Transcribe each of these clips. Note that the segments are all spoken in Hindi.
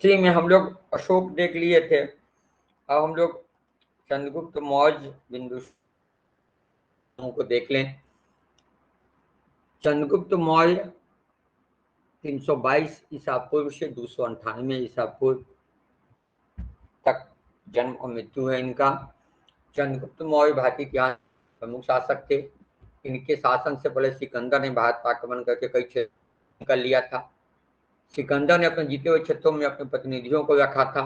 हिस्ट्री में हम लोग अशोक देख लिए थे, अब हम लोग चंद्रगुप्त मौर्य बिंदुसार को देख लें। चंद्रगुप्त मौर्य 322 ईसा पूर्व से 298 ईसा पूर्व तक जन्म और मृत्यु है इनका। चंद्रगुप्त मौर्य भारतीय इतिहास प्रमुख शासक थे। इनके शासन से पहले सिकंदर ने भारत पर आक्रमण करके कई क्षेत्र कर लिया था। सिकंदर ने अपने जीते हुए क्षेत्रों में अपने प्रतिनिधियों को रखा था।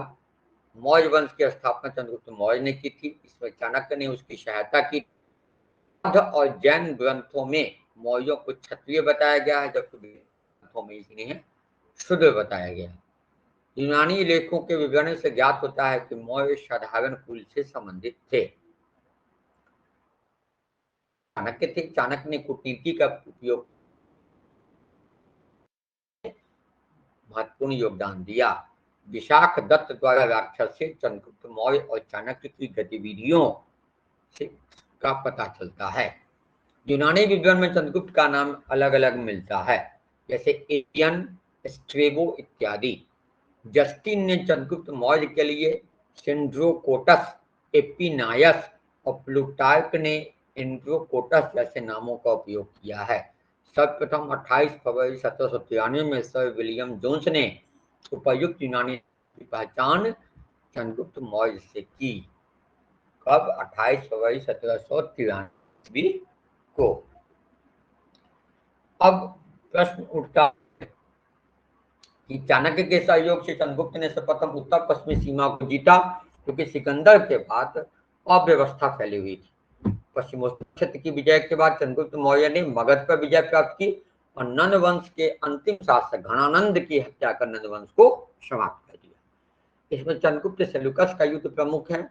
मौर्य वंश की स्थापना चंद्रगुप्त मौर्य ने की थी। इसमें चाणक्य ने उसकी सहायता की। बौद्ध और जैन ग्रंथों में मौर्यों को क्षत्रिय बताया गया है, जबकि ग्रंथों में इन्हें शूद्र बताया गया है। यूनानी लेखों के विवरण से ज्ञात होता है कि मौर्य साधारण कुल से संबंधित थे। चाणक्य थे। चाणक्य ने कूटनीति का उपयोग महत्वपूर्ण योगदान दिया। विशाख दत्त द्वारा राक्षस से चंद्रगुप्त मौर्य और चाणक्य की गतिविधियों से का पता चलता है। यूनानी विवरण में चंद्रगुप्त का नाम अलग अलग मिलता है, जैसे एलियन, स्ट्रेबो इत्यादि। जस्टिन ने चंद्रगुप्त मौर्य के लिए सेंड्रोकोटस, एपिनायस और प्लूटार्क ने एंड्रोकोटस जैसे नामों का उपयोग किया है। सर्वप्रथम 28 फरवरी 1793 में सर विलियम जोन्स ने उपर्युक्त यूनानी की पहचान चंद्रगुप्त मौर्य से की। कब? 28 फरवरी 1793 को। अब प्रश्न उठता है कि चाणक्य के सहयोग से चंद्रगुप्त ने सर्वप्रथम उत्तर पश्चिमी सीमा को जीता, क्योंकि सिकंदर के बाद अव्यवस्था फैली हुई थी। पश्चिमोत्तर क्षेत्र की विजय के बाद चंद्रगुप्त मौर्य ने मगध पर विजय प्राप्त की और नंद वंश के अंतिम शासक घनानंद की हत्या कर नंद वंश को समाप्त कर दिया। इसमें चंद्रगुप्त सेल्यूकस का युद्ध प्रमुख है।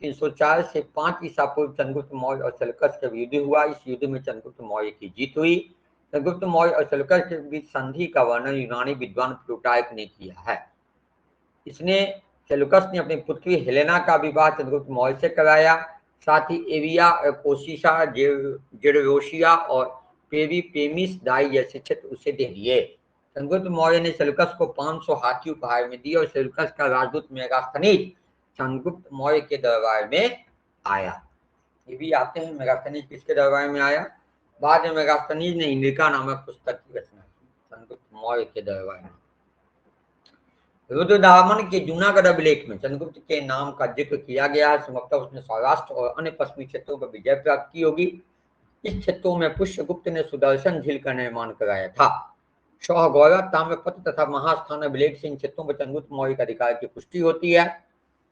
304 से 5 ईसा पूर्व चंद्रगुप्त मौर्य और सेल्यूकस का युद्ध हुआ। इस युद्ध में चंद्रगुप्त मौर्य की जीत हुई। चंद्रगुप्त मौर्य और सेल्यूकस के बीच संधि का वर्णन यूनानी विद्वान प्लूटार्क ने किया है। इसने सेल्यूकस ने अपनी पुत्री हेलेना का विवाह चंद्रगुप्त मौर्य से कराया। साथ ही एविया, कोशिशा, जेरोसिया और पेरिपेमिस दाई जैसे क्षेत्र उसे दे दिए। चंद्रगुप्त मौर्य ने सेल्यूकस को 500 हाथी उपहार में दिए और सेल्यूकस का राजदूत मेगास्थनीज चंद्रगुप्त मौर्य के दरबार में आया। ये भी आते हैं, मेगास्थनीज किसके दरबार में आया? बाद में मेगास्थनीज ने इंडिका नामक पुस्तक की रचना की चंद्रगुप्त मौर्य के दरबार में। रुद्रदामन के जूनागढ़ अभिलेख में चंद्रगुप्त के नाम का जिक्र किया गया है। संभवतः उसने सौराष्ट्र और अन्य पश्चिमी क्षेत्रों पर विजय प्राप्त की होगी। इस क्षेत्रों में पुष्यगुप्त ने सुदर्शन झील का निर्माण कराया था। शौहगौरा, ताम्रपत्र तथा महास्थान अभिलेख से इन क्षेत्रों पर चंद्रगुप्त मौर्य के अधिकार की पुष्टि होती है।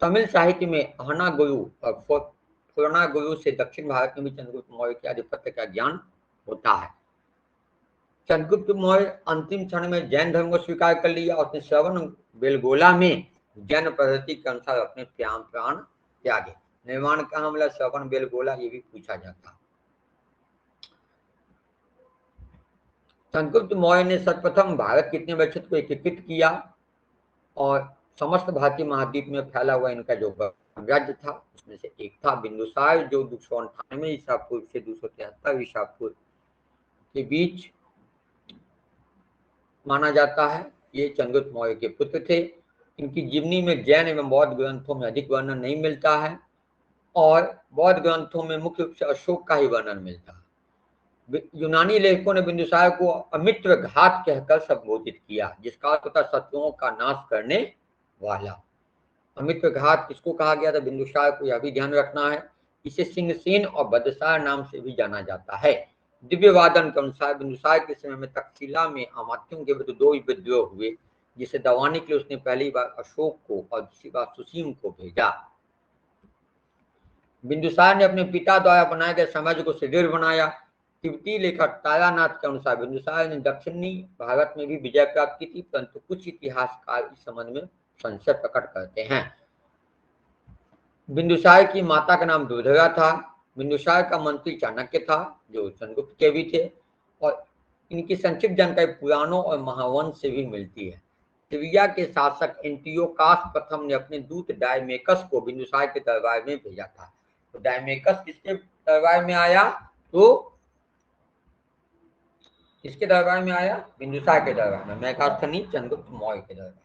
तमिल साहित्य में अहना गुरु और फुरना गुरु से दक्षिण भारत में भी चंद्रगुप्त मौर्य के आधिपत्य का ज्ञान होता है। चंद्रगुप्त मौर्य अंतिम क्षण में जैन धर्म को स्वीकार कर लिया और उसने श्रवण बेलगोला में जैन पद्धति के अनुसार अपने प्राण त्यागे। निर्माण कहाँ मिला? श्रवण बेलगोला, ये भी पूछा जाता। चंद्रगुप्त मौर्य ने सर्वप्रथम भारत के इतने बड़े क्षेत्र को एकीकृत किया और समस्त भारतीय महाद्वीप में फैला हुआ इनका जो राज्य था उसमें से एक था बिंदुसार, जो 298 ईसा पूर्व से 273 ईसा पूर्व के बीच माना जाता है। ये चंद्रगुप्त मौर्य के पुत्र थे। इनकी जीवनी में जैन एवं बौद्ध ग्रंथों में अधिक वर्णन नहीं मिलता है और बौद्ध ग्रंथों में मुख्य रूप से अशोक का ही वर्णन मिलता है। यूनानी लेखकों ने बिंदुसार को अमित्र घात कहकर संबोधित किया, जिसका अर्थ होता शत्रुओं का नाश करने वाला। अमित्र घात किसको कहा गया था? बिंदुसार को यह भी ध्यान रखना है। इसे सिंहसेन और बदसार नाम से भी जाना जाता है। दिव्यवादन के अनुसार बिंदुसार के समय में तक्षशिला में अमात्यों के विरुद्ध 2 विद्रोह हुए, जिसे दबाने के लिए उसने पहली बार अशोक को और दूसरी बार सुसीम को भेजा। बिंदुसार ने अपने पिता द्वारा बनाए गए साम्राज्य को सुदृढ़ बनाया। तिब्बती लेखक तारानाथ के अनुसार बिंदुसार ने दक्षिणी भारत में भी विजय प्राप्त की थी, परंतु कुछ इतिहासकार इस संबंध में संशय प्रकट करते हैं। बिंदुसार की माता का नाम दुर्धरा था। बिंदुसार का मंत्री चाणक्य था, जो चंद्रगुप्त के भी थे, और इनकी संक्षिप्त जानकारी पुराणों और महावंश से भी मिलती है। सीरिया के शासक एंटियोकास प्रथम ने अपने दूत डायमेकस को बिंदुसार के दरबार में भेजा था। तो डायमेकस किसके दरबार में आया? तो किसके दरबार में आया? बिंदुसार के दरबार में। मेगास्थनीज चंद्रगुप्त मौर्य के दरबार।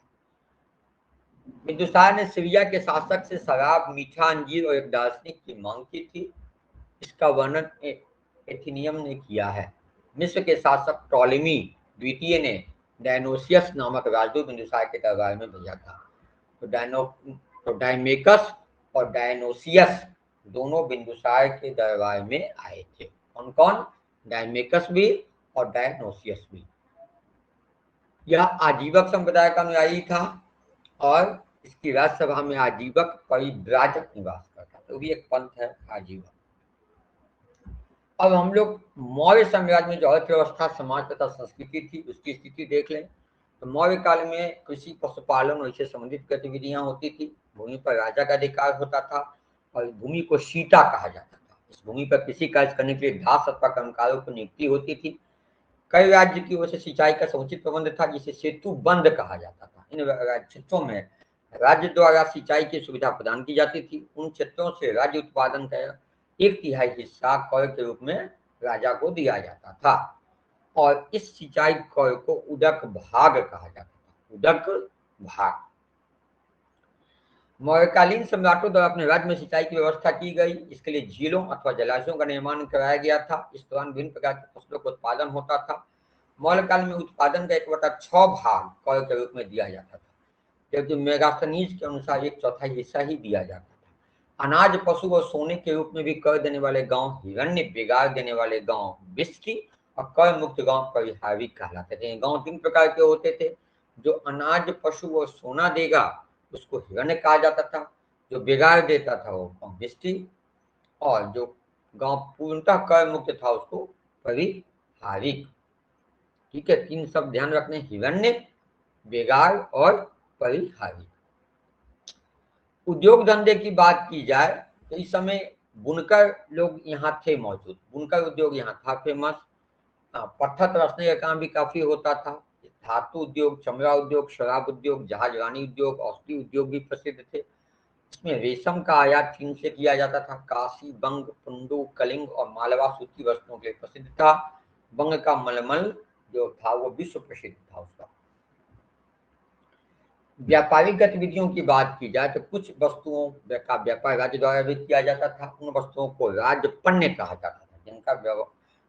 बिंदुसार ने सीरिया के शासक से शराब, मीठा अंजीर और एक दार्शनिक की मांग की थी। इसका वर्णन एथिनियम ने किया है। मिस्र के शासक टॉलेमी द्वितीय ने डायनोसियस नामक राजदूत बिंदुसार के दरबार में भेजा था। तो डायमेकस और डायनोसियस दोनों बिंदुसार के दरबार में आए थे। कौन कौन? डायमेकस भी और डायनोसियस भी। यह आजीवक संप्रदाय का अनुयायी था और इसकी राज्यसभा में आजीवक परिव्राजक निवास करता, तो भी एक पंथ है आजीवक। अब हम लोग मौर्य साम्राज्य में जो अर्थव्यवस्था, समाज तथा संस्कृति थी उसकी स्थिति देख लें। तो मौर्य काल में कृषि, पशुपालन और इससे संबंधित गतिविधियां होती थी। भूमि पर राजा का अधिकार होता था और भूमि को सीता कहा जाता था। इस भूमि पर कृषि कार्य करने के लिए दास अथवा कर्मकारों की नियुक्ति होती थी। कई राज्य की ओर से सिंचाई का समुचित प्रबंध था जिसे सेतु बंद कहा जाता था। इन क्षेत्रों में राज्य द्वारा सिंचाई की सुविधा प्रदान की जाती थी। उन क्षेत्रों से राज्य उत्पादन का 1/3 हिस्सा कर के रूप में राजा को दिया जाता था और इस सिंचाई कर को उदक भाग कहा जाता था। उदक भाग। मौर्यकालीन सम्राटों द्वारा अपने राज्य में सिंचाई की व्यवस्था की गई। इसके लिए झीलों अथवा जलाशयों का निर्माण कराया गया था। इस दौरान विभिन्न प्रकार की फसलों का उत्पादन होता था। मौर्यकाल में उत्पादन का 1/6 भाग कर के रूप में दिया जाता था, जबकि मेगास्थनीज के अनुसार 1/4 हिस्सा ही दिया जाता था। अनाज, पशु और सोने के रूप में भी कर देने वाले गांव हिरण्य, बिगाड़ देने वाले गांव बिस्की और कर मुक्त गांव परिहारी कहलाते थे। गांव 3 प्रकार के होते थे। जो अनाज, पशु और सोना देगा उसको हिरण्य कहा जाता था, जो बिगाड़ देता था वो गांव बिस्की, और जो गांव पूर्णतः कर मुक्त था उसको परिहारी। ठीक है, 3 शब्द ध्यान रखने, हिरण्य, बेगार और परिहारी। उद्योग धंधे की बात की जाए तो इस समय बुनकर लोग यहाँ थे मौजूद। बुनकर उद्योग यहाँ था फेमस। पत्थर तराशने का काम भी काफी होता था। धातु उद्योग, चमड़ा उद्योग, शराब उद्योग, जहाजरानी उद्योग, औषधि उद्योग भी प्रसिद्ध थे। इसमें रेशम का आयात चीन से किया जाता था। काशी, बंग, पुंडू, कलिंग और मालवा सूती वस्त्रों के लिए प्रसिद्ध था। बंग का मलमल जो था वो विश्व प्रसिद्ध था उसका। व्यापारिक गतिविधियों की बात की जाए तो कुछ वस्तुओं का व्यापार राज्य द्वारा भी किया जाता था। उन वस्तुओं को राजपण्य कहा जाता था। जिनका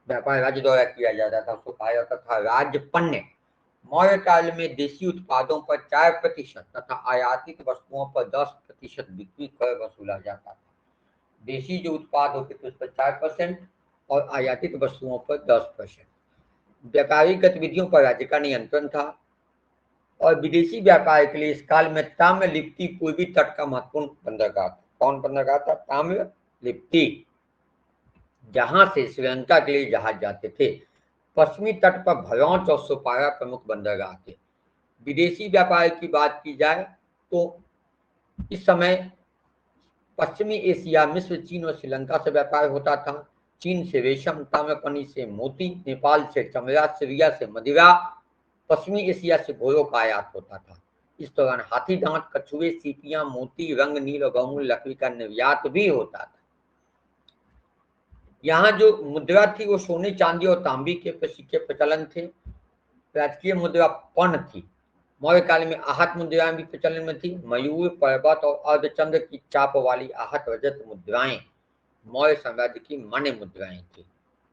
व्यापार राज्य द्वारा किया जाता था उसको कहा जाता था राजपण्य। मौर्य काल में देशी उत्पादों पर 4% तथा आयातित वस्तुओं पर 10% बिक्री कर वसूला जाता था। देशी जो उत्पाद होते थे उस पर 4% और आयातित वस्तुओं पर 10%। व्यापारिक गतिविधियों पर राज्य का नियंत्रण था और विदेशी व्यापार के लिए इस काल में ताम्रलिप्ति पूर्वी तट का महत्वपूर्ण बंदरगाह था। कौन बंदरगाह था? ताम्रलिप्ति, जहां से श्रीलंका के लिए जहाज जाते थे। पश्चिमी तट पर भरौच और सोपारा प्रमुख बंदरगाह थे। विदेशी व्यापार की बात की जाए तो इस समय पश्चिमी एशिया, मिस्र, चीन और श्रीलंका से व्यापार होता था। चीन से रेशम, ताम्रपनी से मोती, नेपाल से चमड़ा, सीरिया से मदिरा, पश्चिमी एशिया से घोड़ों का आयात होता था। इस दौरान हाथी दांत, कछुए, सीपियां, मोती, रंग, नील और बहुमूल्य लकड़ी का निर्यात भी होता था। यहाँ जो मुद्रा थी वो सोने, चांदी और तांबी के सिक्के प्रचलन थे। राजकीय मुद्रा पन थी। मौर्य काल में आहत मुद्राएं भी प्रचलन में थी। मयूर, पर्वत और अर्धचंद्र की चाप वाली आहत रजत मुद्राएं मौर्य साम्राज्य की मान्य मुद्राएं थी।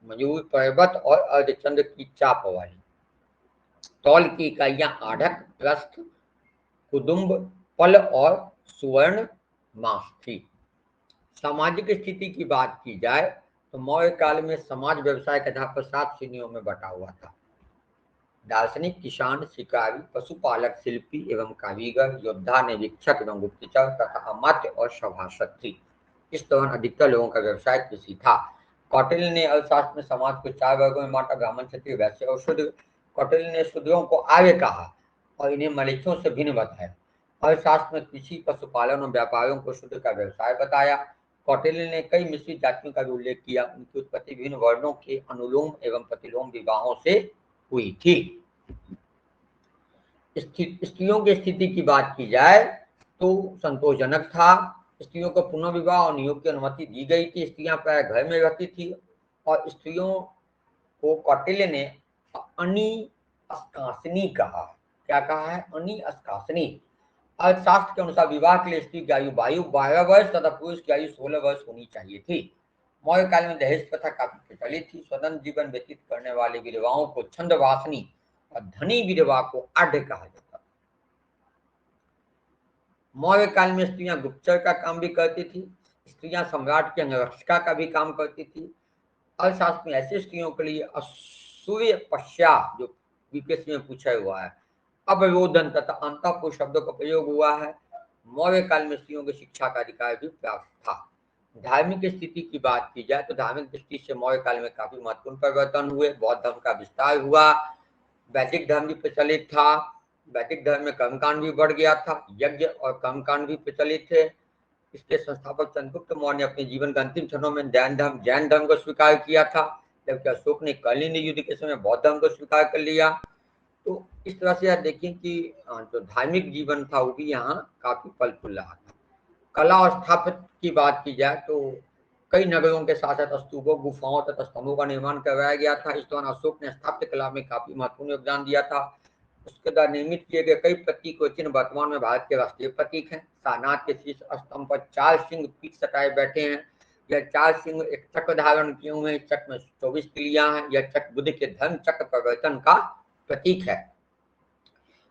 मयूर, पर्वत और अर्धचंद्र की चाप वाली। तौल की इकाइयां आढ़क, प्रस्थ, कुदुम्ब, पल और सुवर्ण मास थी। सामाजिक स्थिति की बात की जाए तो मौर्य काल में समाज व्यवसाय के आधार पर 7 श्रेणियों में बटा हुआ था। दार्शनिक, किसान, शिकारी, पशुपालक, शिल्पी एवं कारीगर, योद्धा, निरीक्षक एवं गुप्तचर तथा अमात्य और सभासद थी। इस दौरान अधिकतर लोगों का व्यवसाय कृषि था। कौटिल्य ने अर्थशास्त्र में समाज को 4 वर्गों में बांटा: ब्राह्मण, क्षत्रिय, वैश्य और शूद्र। कौटिल्य ने शूद्रों को आर्य कहा और इन्हें मलेच्छों से भिन्न बताया। अर्थशास्त्र में कृषि, पशुपालन और व्यापारियों को शूद्र का व्यवसाय बताया। कौटिल्य ने कई मिश्रित जातियों का भी उल्लेख किया। उनकी उत्पत्ति विभिन्न वर्णों के अनुलोम एवं प्रतिलोम विवाहों से हुई थी। स्त्रियों की स्थिति की बात की जाए तो संतोषजनक था। स्त्रियों को पुनर्विवाह और नियोग की अनुमति दी गई थी। स्त्रियां प्राय घर में रहती थी और स्त्रियों को कौटिल्य ने अनिष्कासिनी कहा। क्या कहा है? अनिष्कासिनी। अर्थशास्त्र के अनुसार विवाह के लिए स्त्री की आयु 12 वर्ष तथा पुरुष की आयु 16 वर्ष होनी चाहिए थी। मौर्य काल में दहेज प्रथा काफी प्रचलित थी। स्वतंत्र जीवन व्यतीत करने वाली विधवाओं को छंदवासिनी और धनी विधवा को आढ़ कहा जाता। मौर्य काल में स्त्रियां गुप्तचर का काम भी करती थी। स्त्रियां सम्राट की अंगरक्षिका का भी काम करती थी। अर्थशास्त्र में ऐसी स्त्रियों के लिए असूर्य पश्या, जो बीपीएससी में पूछा हुआ है, अवरोधन तथा अंतःपुर शब्दों का प्रयोग हुआ है। मौर्य काल में स्त्रियों की शिक्षा का अधिकार भी प्राप्त था। धार्मिक स्थिति की बात की जाए तो धार्मिक दृष्टि से मौर्य काल में काफी महत्वपूर्ण परिवर्तन हुए। बौद्ध धर्म का विस्तार हुआ, वैदिक धर्म भी प्रचलित था। वैदिक धर्म में कर्मकांड भी बढ़ गया था, यज्ञ और कर्मकांड भी प्रचलित थे। इसके संस्थापक चंद्रगुप्त मौर्य ने अपने जीवन के अंतिम क्षणों में जैन धर्म को स्वीकार किया था, जबकि अशोक ने कलिंग युद्ध के समय बौद्ध धर्म को स्वीकार कर लिया। तो इस तरह से आप देखें कि जो धार्मिक जीवन था वो भी यहाँ काफी फल फूल रहा था। कला और स्थापत्य की बात की जाए तो कई नगरों के साथ साथ स्तूपों, गुफाओं तथा स्तंभों का निर्माण करवाया गया था। इस दौरान अशोक ने स्थापत्य कला में काफी महत्वपूर्ण योगदान दिया था। उसके द्वारा निर्मित किए गए कई प्रतीक व चिन्ह वर्तमान में भारत के राष्ट्रीय प्रतीक हैं। सारनाथ के शीर्ष स्तंभ पर 4 सिंह पीठ सटाए बैठे हैं। यह 4 सिंह एक चक्र धारण किए हुए हैं। चक्र में 24 तिलियां हैं। यह चक्र बुद्ध के धर्म चक्र परिवर्तन का प्रतीक है।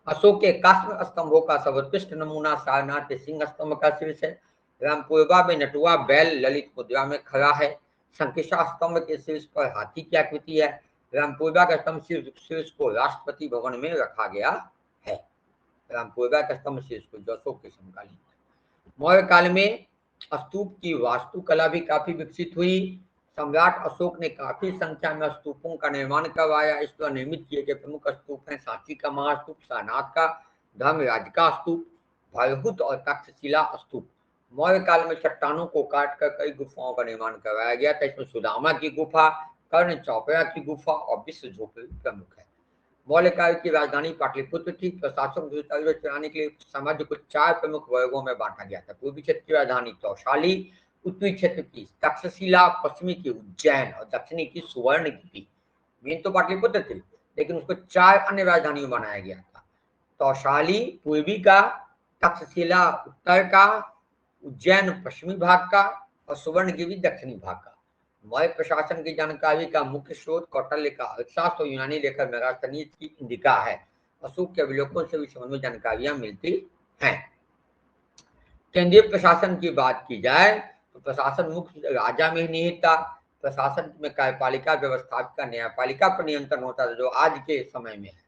अशोक के एकाश्म स्तंभों का सर्वोत्कृष्ट नमूना सारनाथ के सिंह स्तंभ का शीर्ष है। रामपुरबा में नटुआ बैल ललित मुद्रा में खड़ा है। शंकिशा स्तंभ के शीर्ष पर हाथी की आकृति है। रामपुरबा का स्तंभ शीर्ष को राष्ट्रपति भवन में रखा गया है। रामपुरबा का स्तंभ शीर्ष को जो अशोक के समकालीन। मौर्य काल में स्तूप की वास्तुकला भी काफी विकसित हुई। सम्राट अशोक ने काफी संख्या में स्तूपों का निर्माण करवाया। इस पर निर्मित किए गए प्रमुख स्तूप हैं सांची का महास्तूप, सारनाथ का, धर्मराज का स्तूप, भरहुत और तक्षशिला स्तूप। मौर्य काल में चट्टानों को काटकर कई गुफाओं का निर्माण करवाया गया था। इसमें सुदामा की गुफा, कर्ण चौपड़ा की गुफा और विश्व झोपड़ी प्रमुख है। मौर्य काल की राजधानी पाटलिपुत्र थी। प्रशासन चलाने के लिए साम्राज्य को 4 प्रमुख वर्गों में बांटा गया था। पूर्वी क्षेत्र की राजधानी तौशाली, उत्तरी क्षेत्र की तक्षशिला, पश्चिमी की उज्जैन और दक्षिणी की सुवर्णगिरि। मेन तो पाटलिपुत्र थी, लेकिन उसको 4 अन्य राजधानियों बनाया गया था। तौशाली पूर्वी का, तक्षशिला उत्तर का, उज्जैन पश्चिमी भाग का और सुवर्णगिरि दक्षिणी भाग का। मौर्य प्रशासन की जानकारी का मुख्य स्रोत कौटिल्य का अर्थशास्त्र और यूनानी लेखक मेगास्थनीज की इंडिका है। अशोक के अवलोकन से भी समझ में जानकारियां मिलती हैं। केंद्रीय प्रशासन की बात की जाए तो प्रशासन मुख्य राजा में निहित था। प्रशासन में कार्यपालिका, व्यवस्थापिका, न्यायपालिका पर नियंत्रण होता था, जो आज के समय में है।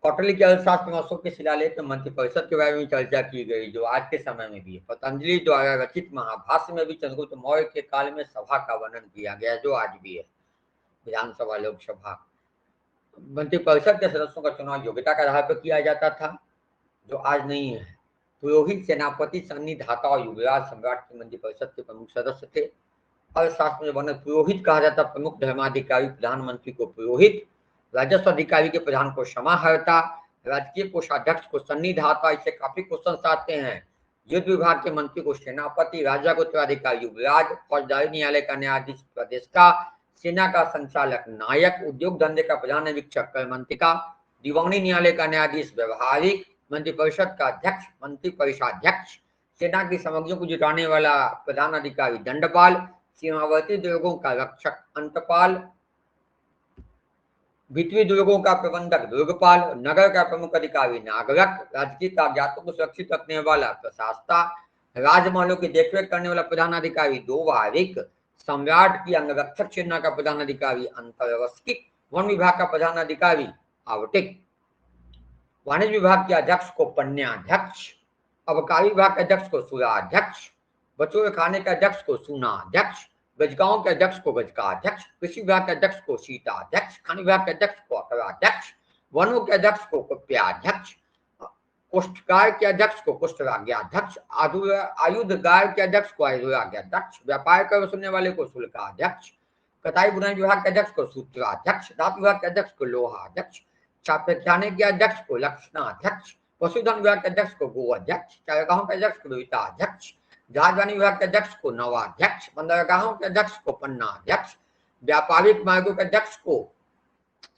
कौटिल्य के अर्थशास्त्र में अशोक के शिलालेख में मंत्रिपरिषद के बारे में चर्चा की गई, जो आज के समय में भी है। पतंजलि द्वारा रचित महाभाष्य में भी चंद्रगुप्त मौर्य के काल में सभा का वर्णन किया गया, जो आज भी है। विधानसभा, लोकसभा, मंत्रिपरिषद के सदस्यों का चुनाव योग्यता के आधार पर किया जाता था, जो आज नहीं है। पुरोहित, सेनापति, सन्निधाता और युवराज सम्राट की मंत्रिपरिषद के प्रमुख सदस्य थे। अर्थशास्त्र में वर्णन पुरोहित कहा जाता। प्रमुख धर्माधिकारी प्रधानमंत्री को पुरोहित, राजस्व अधिकारी के प्रधान को समाहर्ता, राजकीय कोषाध्यक्ष को सन्निधाता। इससे काफी क्वेश्चन आते हैं। युद्ध विभाग के मंत्री को सेनापति, राजा को उत्तराधिकारी युवराज, फौजदारी न्यायालय का न्यायाधीश प्रदेश का, सेना का संचालक नायक, उद्योग धंधे का प्रधान निरीक्षक करमंत्रिका, दीवानी न्यायालय का न्यायाधीश व्यवहारिक, मंत्रिपरिषद का अध्यक्ष मंत्रिपरिषदाध्यक्ष, सेना की सामग्रियों को जुटाने वाला प्रधान अधिकारी दंडपाल, सीमावर्ती दुर्गों का रक्षक अंतपाल, भीतरी दुर्गों का प्रबंधक दुर्गपाल, नगर का प्रमुख अधिकारी नागरक, राजकीय कागजातों को सुरक्षित रखने वाला प्रशासता, राजमहलों की देखरेख करने वाला प्रधान अधिकारी दोवारिक, सम्राट की अंगरक्षक सेना का प्रधान अधिकारी अंतरवस्किक, वन विभाग का प्रधान अधिकारी आवटिक, वाणिज्य विभाग के अध्यक्ष को पन्याध्यक्ष, अबकारी विभाग के अध्यक्ष को सुराध्यक्ष, बचों खाने के अध्यक्ष को सूनाध्यक्ष, गजगांव के अध्यक्ष को गजकाध्यक्ष, कृषि विभाग के अध्यक्ष को शीताध्यक्ष, खान विभाग के अध्यक्ष को अकराध्यक्ष, वनों के अध्यक्ष को कुप्याध्यक्ष, कोष्ठकार के अध्यक्ष को कुष्ठराज्ञाध्यक्ष, आयुधगार के अध्यक्ष को आयुधराज्ञाध्यक्ष, व्यापार कर वसूलने वाले को शुल्काध्यक्ष, कताई बुनाई विभाग के अध्यक्ष को सूत्राध्यक्ष, दांत विभाग के अध्यक्ष को लोहाध्यक्ष, छापेखाने के अध्यक्ष को लक्षणाध्यक्ष, पशुधन विभाग के अध्यक्ष को गोअध्यक्ष, चारागाहों के अध्यक्ष को वित्ताध्यक्ष, जहाजरानी विभाग के अध्यक्ष को नवाध्यक्ष, बंदरगाहों के अध्यक्ष को पन्नाध्यक्ष, व्यापारिक मार्गों के अध्यक्ष को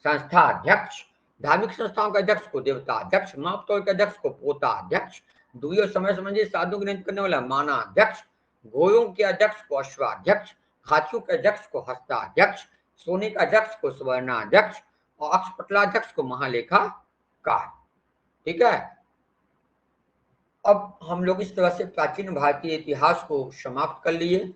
संस्थाध्यक्ष, धार्मिक संस्थाओं के अध्यक्ष को देवता अध्यक्ष, मापतोल के अध्यक्ष को पोता अध्यक्ष, दुई और समय संबंधी साधु की नियुक्ति करने वाला माना अध्यक्ष, घोड़ों के अध्यक्ष को अश्वाध्यक्ष, हाथियों के अध्यक्ष को हस्ताध्यक्ष, सोने का अध्यक्ष को स्वर्णाध्यक्ष और अक्षपटलाध्यक्ष को महालेखाकार। ठीक है, अब हम लोग इस तरह से प्राचीन भारतीय इतिहास को समाप्त कर लिए।